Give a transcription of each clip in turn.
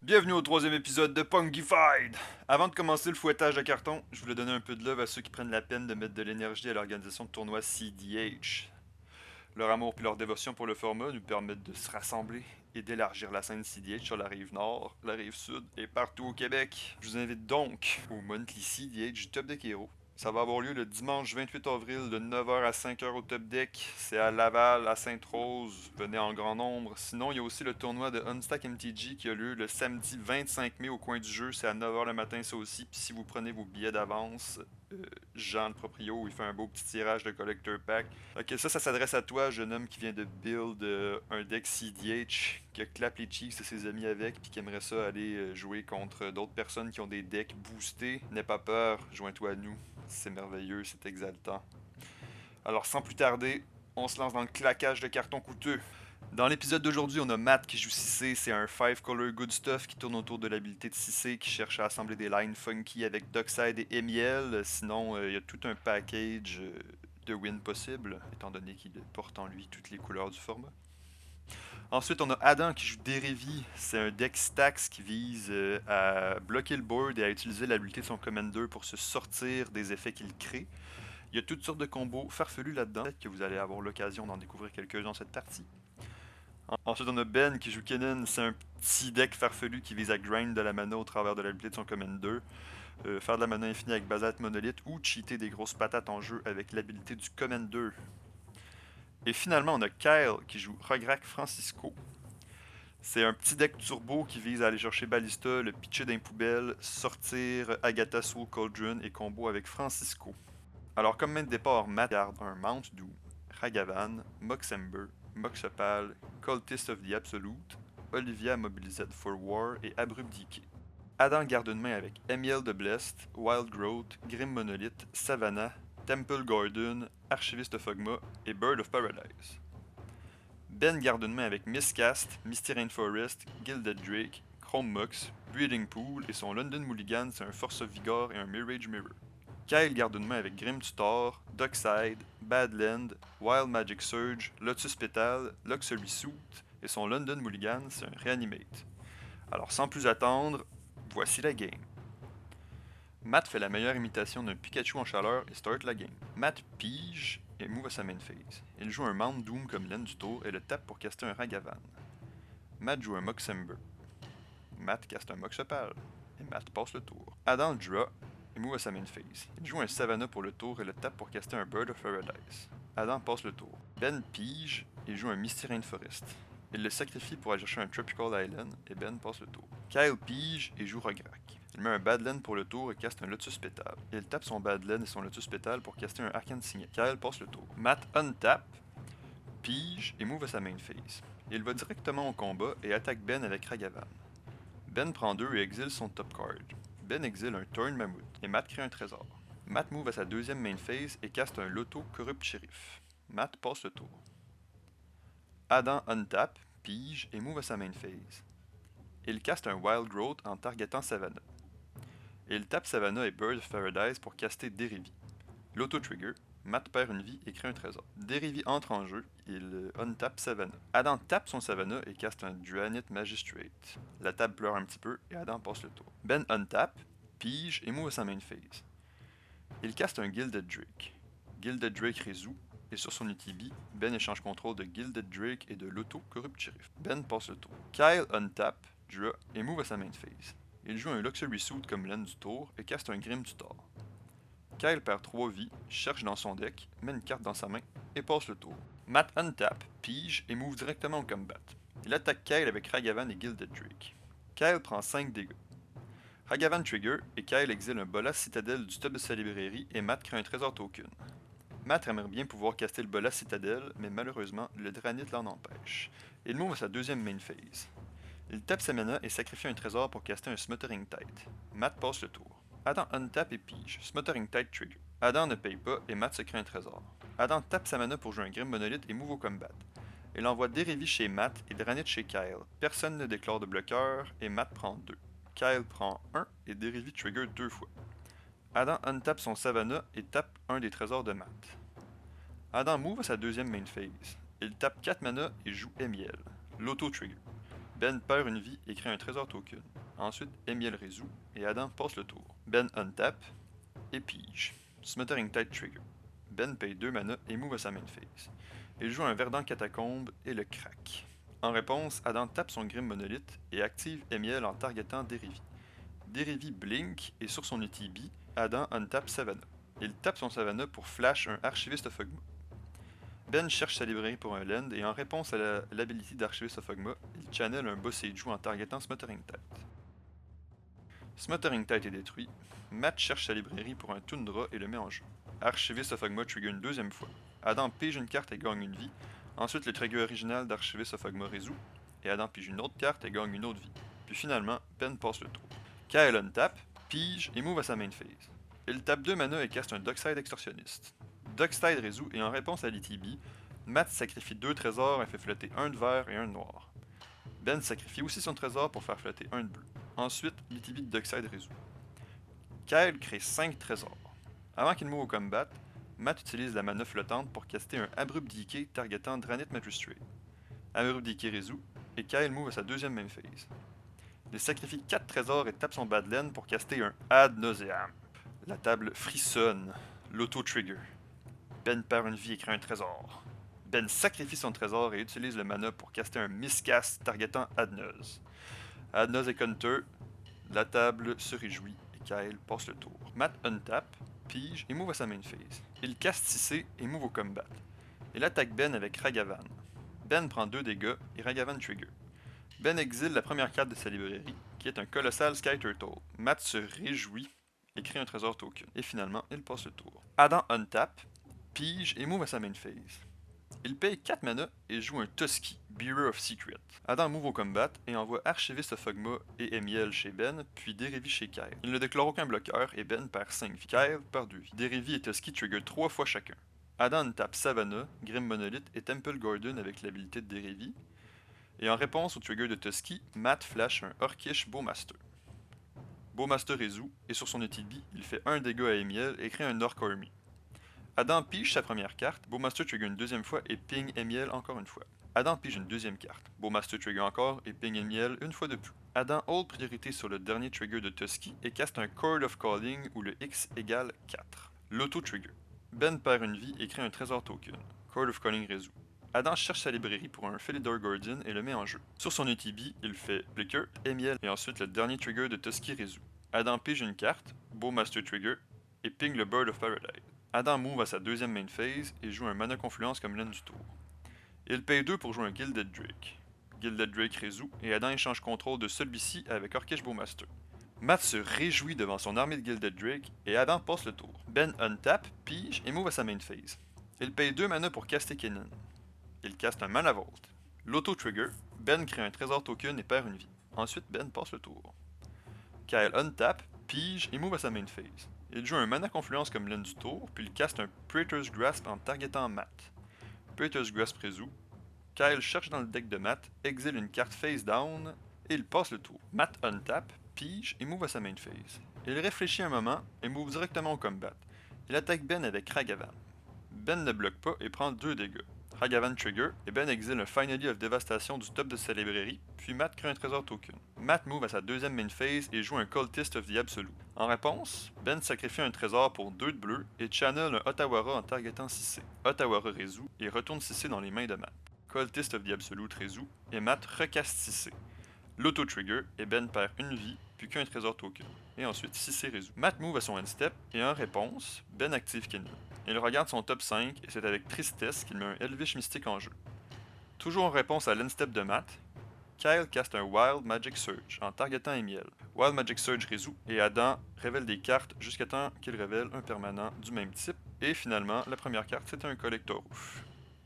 Bienvenue au troisième épisode de Punkified! Avant de commencer le fouettage de carton, je voulais donner un peu de love à ceux qui prennent la peine de mettre de l'énergie à l'organisation de tournois CDH. Leur amour puis leur dévotion pour le format nous permettent de se rassembler et d'élargir la scène CDH sur la rive nord, la rive sud et partout au Québec. Je vous invite donc au Monthly CDH du Top Deck Hero. Ça va avoir lieu le dimanche 28 avril de 9h à 5h au Top Deck. C'est à Laval, à Sainte-Rose. Venez en grand nombre. Sinon, il y a aussi le tournoi de Unstack MTG qui a lieu le samedi 25 mai au coin du jeu. C'est à 9h le matin, ça aussi. Puis si vous prenez vos billets d'avance, Jean le proprio, il fait un beau petit tirage de Collector Pack. Ok, ça s'adresse à toi, jeune homme qui vient de build un deck CDH, qui a clap les cheeks de ses amis avec, puis qui aimerait ça aller jouer contre d'autres personnes qui ont des decks boostés. N'aie pas peur, joins-toi à nous. C'est merveilleux, c'est exaltant. Alors sans plus tarder, on se lance dans le claquage de carton coûteux. Dans l'épisode d'aujourd'hui, on a Matt qui joue 6C, c'est un 5 color good stuff qui tourne autour de l'habilité de 6C, qui cherche à assembler des lines funky avec Dockside et Emiel. Sinon, il y a tout un package de win possible, étant donné qu'il porte en lui toutes les couleurs du format. Ensuite, on a Adam qui joue Derevi. C'est un deck Stax qui vise à bloquer le board et à utiliser l'habilité de son Commander pour se sortir des effets qu'il crée. Il y a toutes sortes de combos farfelus là-dedans. Peut-être que vous allez avoir l'occasion d'en découvrir quelques-uns dans cette partie. Ensuite, on a Ben qui joue Kennen. C'est un petit deck farfelu qui vise à grind de la mana au travers de l'habilité de son Commander. Faire de la mana infinie avec Basalt Monolith ou cheater des grosses patates en jeu avec l'habilité du Commander. Et finalement, on a Kyle qui joue Rograk Francisco. C'est un petit deck turbo qui vise à aller chercher Ballista, le pitcher d'un poubelle, sortir Agatha Soul Cauldron et combo avec Francisco. Alors, comme main de départ, Matt garde un Mount Doom, Ragavan, Moxember, Moxopal, Cultist of the Absolute, Olivia Mobilized for War et Abrupt Decay. Adam garde une main avec Emiel de Blessed, Wild Growth, Grim Monolith, Savannah, Temple Garden, Archivist of Fogma et Bird of Paradise. Ben garde une main avec Miscast, Misty Rainforest, Gilded Drake, Chrome Mox, Breeding Pool et son London Mulligan, c'est un Force of Vigor et un Mirage Mirror. Kyle garde une main avec Grim Tutor, Dockside, Badland, Wild Magic Surge, Lotus Petal, Luxury Suit et son London Mulligan, c'est un Reanimate. Alors sans plus attendre, voici la game. Matt fait la meilleure imitation d'un Pikachu en chaleur et start la game. Matt pige et move à sa main phase. Il joue un Mount Doom comme laine du tour et le tape pour caster un Ragavan. Matt joue un Moxember. Matt caste un Moxopal. Et Matt passe le tour. Adam le draw et move à sa main phase. Il joue un Savannah pour le tour et le tape pour caster un Bird of Paradise. Adam passe le tour. Ben pige et joue un Misty Rainforest. Il le sacrifie pour aller chercher un Tropical Island et Ben passe le tour. Kyle pige et joue Rograk. Il met un Badland pour le tour et caste un Lotus Petal. Il tape son Badland et son Lotus Petal pour caster un Arcane Signet. Kyle passe le tour. Matt untap, pige et move à sa main phase. Il va directement au combat et attaque Ben avec Ragavan. Ben prend 2 et exile son top card. Ben exile un Turn Mammoth et Matt crée un trésor. Matt move à sa deuxième main phase et caste un Loto Corrupt Sheriff. Matt passe le tour. Adam untap, pige et move à sa main phase. Il caste un Wild Growth en targetant Savannah. Il tape Savannah et Bird of Paradise pour caster Derevi. L'auto-trigger, Matt perd une vie et crée un trésor. Derevi entre en jeu, il untap Savannah. Adam tape son Savannah et caste un Dranite Magistrate. La table pleure un petit peu et Adam passe le tour. Ben untap, pige et move à sa main phase. Il caste un Gilded Drake. Gilded Drake résout, et sur son UTB, Ben échange contrôle de Gilded Drake et de l'Auto Corrupt Sheriff. Ben passe le tour. Kyle untap, draw et move à sa main phase. Il joue un Luxury Suit comme laine du tour et caste un Grim Tutor. Kyle perd 3 vies, cherche dans son deck, met une carte dans sa main et passe le tour. Matt untap, pige et move directement au combat. Il attaque Kyle avec Ragavan et Gilded Drake. Kyle prend 5 dégâts. Ragavan trigger et Kyle exile un Bolas Citadel du top de sa librairie et Matt crée un trésor token. Matt aimerait bien pouvoir caster le Bolas Citadel, mais malheureusement, le Dranite l'en empêche. Il move à sa deuxième main phase. Il tape sa mana et sacrifie un trésor pour caster un Smothering Tide. Matt passe le tour. Adam untap et pige. Smothering Tide trigger. Adam ne paye pas et Matt se crée un trésor. Adam tape sa mana pour jouer un Grim Monolith et move au combat. Il envoie Derevi chez Matt et Dranite chez Kyle. Personne ne déclare de bloqueur et Matt prend 2. Kyle prend 1 et Derevi trigger 2 fois. Adam untap son Savannah et tape un des trésors de Matt. Adam move à sa deuxième main phase. Il tape 4 mana et joue Emiel. L'auto-trigger. Ben perd une vie et crée un trésor token. Ensuite, Emiel résout et Adam passe le tour. Ben untap et pige. Smothering Tide trigger. Ben paye 2 mana et move à sa main phase. Il joue un verdant catacombe et le crack. En réponse, Adam tape son Grim Monolith et active Emiel en targetant Derivi. Derivi blink et sur son UTB, Adam untap Savannah. Il tape son Savannah pour flash un Archivist of Ogma. Ben cherche sa librairie pour un land et en réponse à l'ability d'Archivist of Ogma, il channel un Boseiju en targetant Smothering Tide. Smothering Tide est détruit. Matt cherche sa librairie pour un Tundra et le met en jeu. Archivist of Ogma trigger une deuxième fois. Adam pige une carte et gagne une vie. Ensuite, le trigger original d'Archivist of Ogma résout. Et Adam pige une autre carte et gagne une autre vie. Puis finalement, Ben passe le tour. Kyle untap, pige et move à sa main phase. Il tape 2 mana et caste un Dockside Extorsionniste. Dockside résout et en réponse à l'ETB, Matt sacrifie 2 trésors et fait flotter un de vert et un de noir. Ben sacrifie aussi son trésor pour faire flotter un de bleu. Ensuite, l'ETB de Dockside résout. Kyle crée 5 trésors. Avant qu'il move au combat, Matt utilise la mana flottante pour caster un Abrupt Decay targetant Dranith Magistrate. Abrupt Decay résout et Kyle move à sa deuxième main phase. Il sacrifie 4 trésors et tape son Badland pour caster un Ad Nauseam. La table frissonne. L'auto-trigger. Ben perd une vie et crée un trésor. Ben sacrifie son trésor et utilise le mana pour caster un miscast targetant Adnuz. Adnuz est counter. La table se réjouit et Kyle passe le tour. Matt untap, pige et move à sa main phase. Il caste 6C et move au combat. Il attaque Ben avec Ragavan. Ben prend 2 dégâts et Ragavan trigger. Ben exile la première carte de sa librairie, qui est un colossal Sky Turtle. Matt se réjouit et crée un trésor token. Et finalement, il passe le tour. Adam untap, pige et move à sa main phase. Il paye 4 mana et joue un Tusky, Bearer of Secret. Adam move au combat et envoie Archivist of Ogma et Emiel chez Ben, puis Derivi chez Kyle. Il ne déclare aucun bloqueur et Ben perd 5 vies. Kyle perd 2 vies. Derivi et Tusky trigger 3 fois chacun. Adam tape Savannah, Grim Monolith et Temple Garden avec l'habilité de Derivi. Et en réponse au trigger de Tusky, Matt flash un Orcish Bowmaster. Bowmaster résout, et sur son UTB, il fait 1 dégât à Emiel et crée un Orc Army. Adam pige sa première carte, Bowmaster trigger une deuxième fois et ping Emiel encore une fois. Adam pige une deuxième carte, Bowmaster trigger encore et ping Emiel une fois de plus. Adam hold priorité sur le dernier trigger de Tusky et caste un Chord of Calling où le X égale 4. L'auto-trigger. Ben perd une vie et crée un trésor token. Chord of Calling résout. Adam cherche sa librairie pour un Philidor Guardian et le met en jeu. Sur son UTB, il fait Flicker, Emiel et ensuite le dernier trigger de Tusky résout. Adam pige une carte, Bowmaster trigger, et ping le Bird of Paradise. Adam move à sa deuxième main phase et joue un mana confluence comme laine du tour. Il paye 2 pour jouer un Gilded Drake. Gilded Drake résout et Adam échange contrôle de celui-ci avec Orcish Bowmaster. Matt se réjouit devant son armée de Gilded Drake et Adam passe le tour. Ben untap, pige et move à sa main phase. Il paye 2 mana pour caster Kennen. Il caste un Mana Vault. L'auto-trigger, Ben crée un trésor token et perd une vie. Ensuite, Ben passe le tour. Kyle untap, pige et move à sa main phase. Il joue un Mana Confluence comme laine du tour, puis il caste un Praetor's Grasp en targetant Matt. Praetor's Grasp résout. Kyle cherche dans le deck de Matt, exile une carte face down, et il passe le tour. Matt untap, pige et move à sa main phase. Il réfléchit un moment et move directement au combat. Il attaque Ben avec Ragavan. Ben ne bloque pas et prend 2 dégâts. Ragavan trigger, et Ben exile un Finally of Devastation du top de sa librairie, puis Matt crée un trésor token. Matt move à sa deuxième main phase et joue un Cultist of the Absolute. En réponse, Ben sacrifie un trésor pour 2 de bleu et channel un Otawara en targetant 6C. Otawara résout et retourne 6C dans les mains de Matt. Cultist of the Absolute résout et Matt recaste 6C. L'auto-trigger et Ben perd une vie, puis qu'un trésor token. Et ensuite 6C résout. Matt move à son end step et en réponse, Ben active Kennen. Il regarde son top 5 et c'est avec tristesse qu'il met un Elvish Mystique en jeu. Toujours en réponse à l'endstep de Matt, Kyle caste un Wild Magic Surge en targetant Emiel. Wild Magic Surge résout et Adam révèle des cartes jusqu'à temps qu'il révèle un permanent du même type. Et finalement, la première carte c'est un Collector Roof.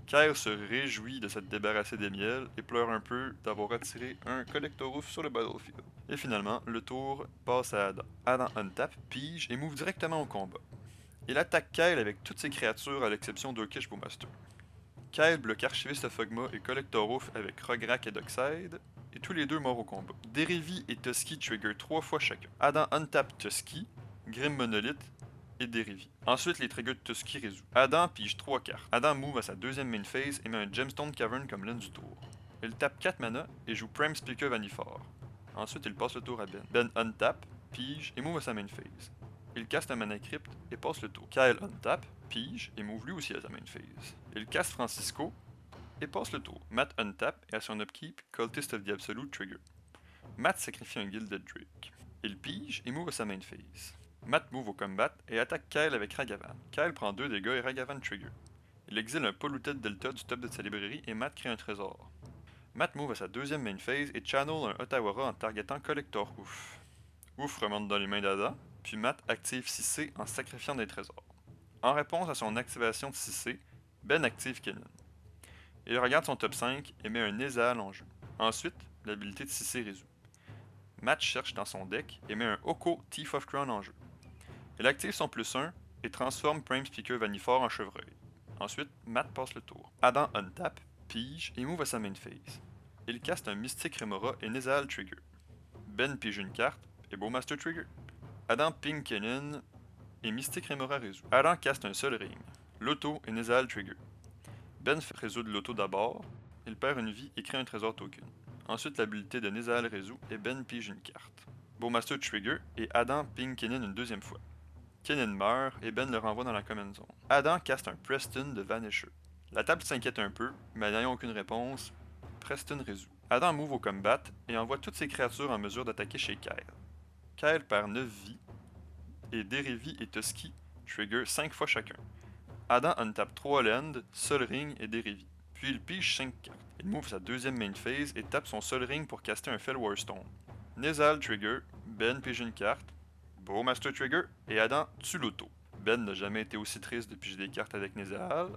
Kyle se réjouit de s'être débarrassé d'Emiel et pleure un peu d'avoir attiré un Collector Roof sur le battlefield. Et finalement, le tour passe à Adam. Adam untap, pige et move directement au combat. Il attaque Kyle avec toutes ses créatures à l'exception d'Orcish Bowmaster. Kyle bloque Archivist of Ogma et Collector Roof avec Rograk et Dockside, et tous les deux morts au combat. Derivi et Tusky trigger 3 fois chacun. Adam untap Tusky, Grim Monolith et Derivi. Ensuite, les triggers de Tusky résout. Adam pige 3 cartes. Adam move à sa deuxième main phase et met un Gemstone Cavern comme laine du tour. Il tape 4 mana et joue Prime Speaker Vanifor. Ensuite, il passe le tour à Ben. Ben untap, pige et move à sa main phase. Il caste un mana crypt et passe le tour. Kyle untap, pige et move lui aussi à sa main phase. Il caste Francisco et passe le tour. Matt untap et à son upkeep, Cultist of the Absolute trigger. Matt sacrifie un Gilded Drake. Il pige et move à sa main phase. Matt move au combat et attaque Kyle avec Ragavan. Kyle prend 2 dégâts et Ragavan trigger. Il exile un Polluted Delta du top de sa librairie et Matt crée un trésor. Matt move à sa deuxième main phase et channel un Otawara en targetant Collector Ouf. Ouf remonte dans les mains d'Ada, puis Matt active 6C en sacrifiant des trésors. En réponse à son activation de 6C, Ben active Kennen. Il regarde son top 5 et met un Nezahal en jeu. Ensuite, l'habilité de 6C résout. Matt cherche dans son deck et met un Oko Thief of Crown en jeu. Il active son +1 et transforme Prime Speaker Vanifor en chevreuil. Ensuite, Matt passe le tour. Adam untap, pige et move à sa main phase. Il caste un Mystic Remora et Nezahal trigger. Ben pige une carte et Bowmaster trigger. Adam ping Kennen et Mystic Remora résout. Adam caste un seul ring. Loto et Nezahal trigger. Ben fait résoudre l'auto d'abord, il perd une vie et crée un trésor token. Ensuite, l'habilité de Nezahal résout et Ben pige une carte. Bowmaster trigger et Adam ping Kennen une deuxième fois. Kennen meurt et Ben le renvoie dans la common zone. Adam caste un Preston de Vanisher. La table s'inquiète un peu, mais n'ayant aucune réponse, Preston résout. Adam move au combat et envoie toutes ses créatures en mesure d'attaquer chez Kyle. Kyle perd 9 vies et Derevi et Tusky trigger 5 fois chacun. Adam untap 3 land, Sol Ring et Derevi. Puis il pige 5 cartes. Il move sa deuxième main phase et tape son Sol Ring pour caster un Fellwar Stone. Nezahal trigger, Ben pige une carte, Bowmaster trigger et Adam tue l'auto. Ben n'a jamais été aussi triste de piger des cartes avec Nezahal.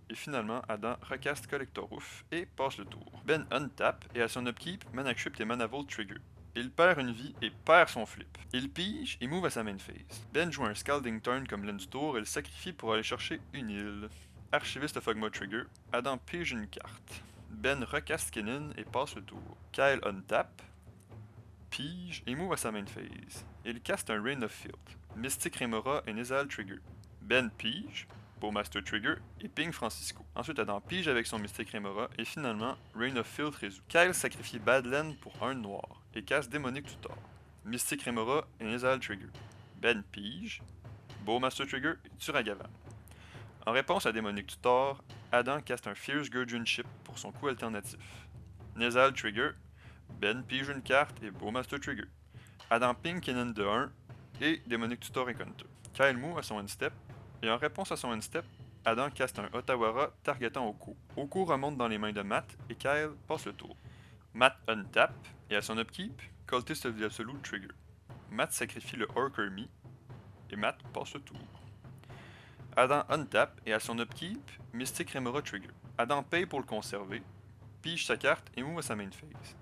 Et finalement, Adam recaste Collector Ouf et passe le tour. Ben untap et à son upkeep, Mana Crypt et Mana Vault trigger. Il perd une vie et perd son flip. Il pige et move à sa main phase. Ben joue un Scalding Turn comme l'un du tour et le sacrifie pour aller chercher une île. Archiviste Fogma trigger, Adam pige une carte. Ben recaste Kennen et passe le tour. Kyle untap, pige et move à sa main phase. Il caste un Rain of Field. Mystic Remora et Nezahal trigger. Ben pige, Bowmaster trigger et ping Francisco. Ensuite, Adam pige avec son Mystic Remora et finalement, Rain of Field résout. Kyle sacrifie Badland pour un noir et casse Démonique Tutor. Mystic Remora et Nezahal trigger. Ben pige, Bowmaster trigger et tue Ragavan. En réponse à Démonique Tutor, Adam caste un Fierce Guardianship pour son coup alternatif. Nezahal trigger, Ben pige une carte et Bowmaster trigger. Adam ping Kennen de 1 et Démonique Tutor et counter. Kyle move à son end-step et en réponse à son end-step, Adam caste un Otawara targetant Oko. Oko remonte dans les mains de Matt et Kyle passe le tour. Matt untap et à son upkeep, Cultist of the Absolute trigger. Matt sacrifie le Orc-Army et Matt passe le tour. Adam untap et à son upkeep, Mystic Remora trigger. Adam paye pour le conserver, pige sa carte et move à sa main phase.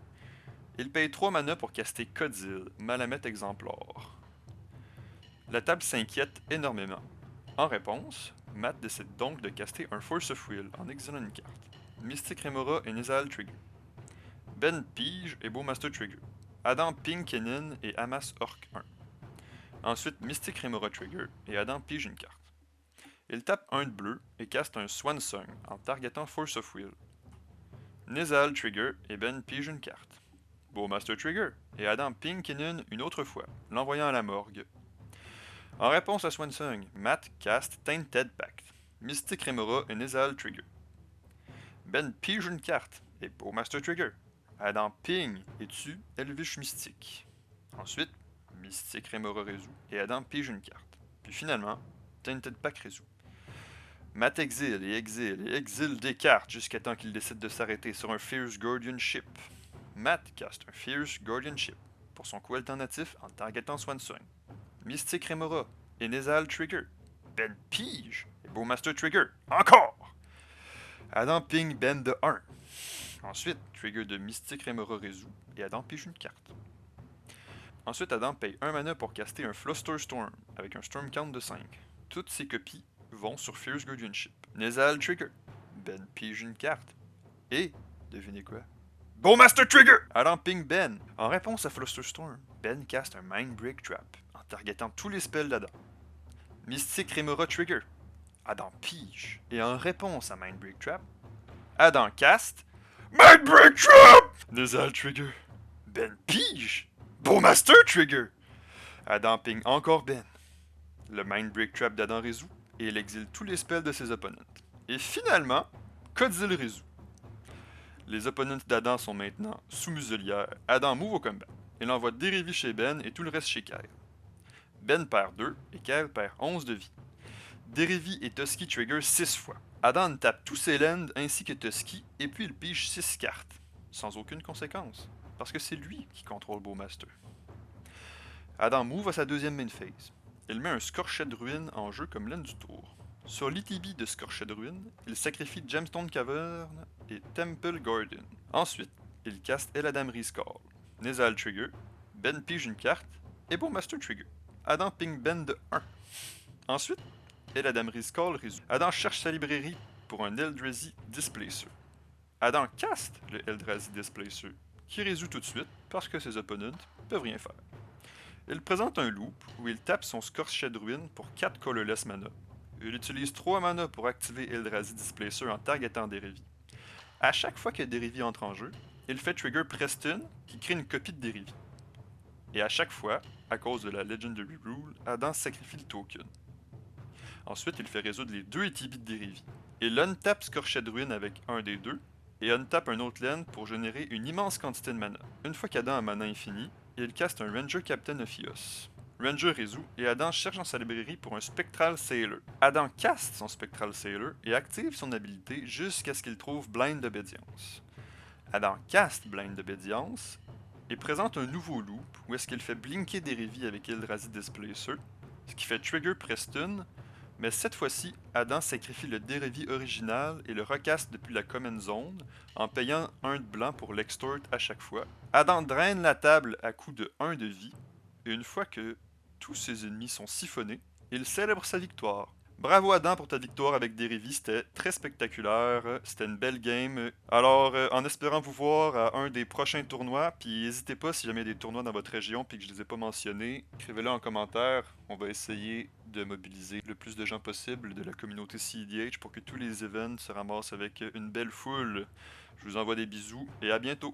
Il paye 3 mana pour caster Codzil, Malamette exemplaire. La table s'inquiète énormément. En réponse, Matt décide donc de caster un Force of Will en exilant une carte. Mystic Remora et Nezahal trigger. Ben pige et Bowmaster trigger. Adam ping Kennen et amasse Orc 1. Ensuite, Mystic Remora trigger et Adam pige une carte. Il tape un de bleu et caste un Swan Song en targetant Force of Will. Nezahal trigger et Ben pige une carte. Bowmaster trigger et Adam ping Kennen une autre fois, l'envoyant à la morgue. En réponse à Swansong, Matt cast Tainted Pact, Mystic Remora et Nezahal trigger. Ben pige une carte et Bowmaster trigger. Adam ping et tue Elvish Mystique. Ensuite, Mystic Remora résout et Adam pige une carte. Puis finalement, Tainted Pact résout. Matt exile et exile et exile des cartes jusqu'à temps qu'il décide de s'arrêter sur un Fierce Guardianship. Matt cast un Fierce Guardianship pour son coup alternatif en targetant Swansong. Mystic Remora et Nezahal trigger. Ben pige et Bowmaster trigger. Encore! Adam ping Ben de 1. Ensuite, trigger de Mystic Remora résout et Adam pige une carte. Ensuite, Adam paye 1 mana pour caster un Flusterstorm avec un Storm Count de 5. Toutes ces copies vont sur Fierce Guardianship. Nezahal trigger. Ben pige une carte. Et, devinez quoi? Bowmaster trigger! Adam ping Ben. En réponse à Flusterstorm, Ben caste un Mindbreak Trap en targetant tous les spells d'Adam. Mystic Remora trigger. Adam pige. Et en réponse à Mindbreak Trap, Adam cast Mind Break Trap! Nasal Trigger. Ben pige! Bowmaster Trigger! Adam ping encore Ben. Le Mind Break Trap d'Adam résout et il exile tous les spells de ses opponents. Et finalement, Codzil résout. Les opponents d'Adam sont maintenant sous muselière. Adam move au combat. Il envoie Derivi chez Ben et tout le reste chez Kyle. Ben perd 2 et Kyle perd 11 de vie. Derivi et Tusky trigger 6 fois. Adam tape tous ses lands ainsi que Tusky et puis il pige 6 cartes. Sans aucune conséquence. Parce que c'est lui qui contrôle Bowmaster. Adam move à sa deuxième main phase. Il met un Scorched Ruin en jeu comme laine du tour. Sur l'ETB de Scorched Ruin, il sacrifie Gemstone Cavern et Temple Garden. Ensuite, il caste Eladamri's Call, Nasal Trigger, Ben pige une carte et Bowmaster Trigger. Adam ping Ben de 1. Ensuite, Eladamri's Call résout. Adam cherche sa librairie pour un Eldrazi Displacer. Adam caste le Eldrazi Displacer, qui résout tout de suite parce que ses opponents peuvent rien faire. Il présente un loop où il tape son Scorched Ruin pour 4 colorless mana. Il utilise 3 mana pour activer Eldrazi Displacer en targetant Derivi. À chaque fois que Derivi entre en jeu, il fait trigger Preston qui crée une copie de Derivi. Et à chaque fois, à cause de la Legendary Rule, Adam sacrifie le token. Ensuite, il fait résoudre les 2 ETB de Derivi. Il untap Scorched Ruin avec un des deux, et untap un autre land pour générer une immense quantité de mana. Une fois qu'Adam a mana infini, il caste un Ranger Captain Ophios. Ranger résout et Adam cherche dans sa librairie pour un Spectral Sailor. Adam caste son Spectral Sailor et active son habilité jusqu'à ce qu'il trouve Blind Obedience. Adam caste Blind Obedience et présente un nouveau loop où est-ce qu'il fait blinker Derivi avec Eldrazi Displacer, ce qui fait trigger Preston, mais cette fois-ci, Adam sacrifie le Derivi original et le recaste depuis la Common Zone en payant 1 de blanc pour l'extort à chaque fois. Adam draine la table à coup de 1 de vie, et une fois que tous ses ennemis sont siphonnés, il célèbre sa victoire. Bravo Adam pour ta victoire avec Derivi, c'était très spectaculaire, c'était une belle game. Alors, en espérant vous voir à un des prochains tournois, puis n'hésitez pas si jamais il y a des tournois dans votre région puis que je les ai pas mentionnés, écrivez-le en commentaire. On va essayer de mobiliser le plus de gens possible de la communauté CEDH pour que tous les events se ramassent avec une belle foule. Je vous envoie des bisous et à bientôt!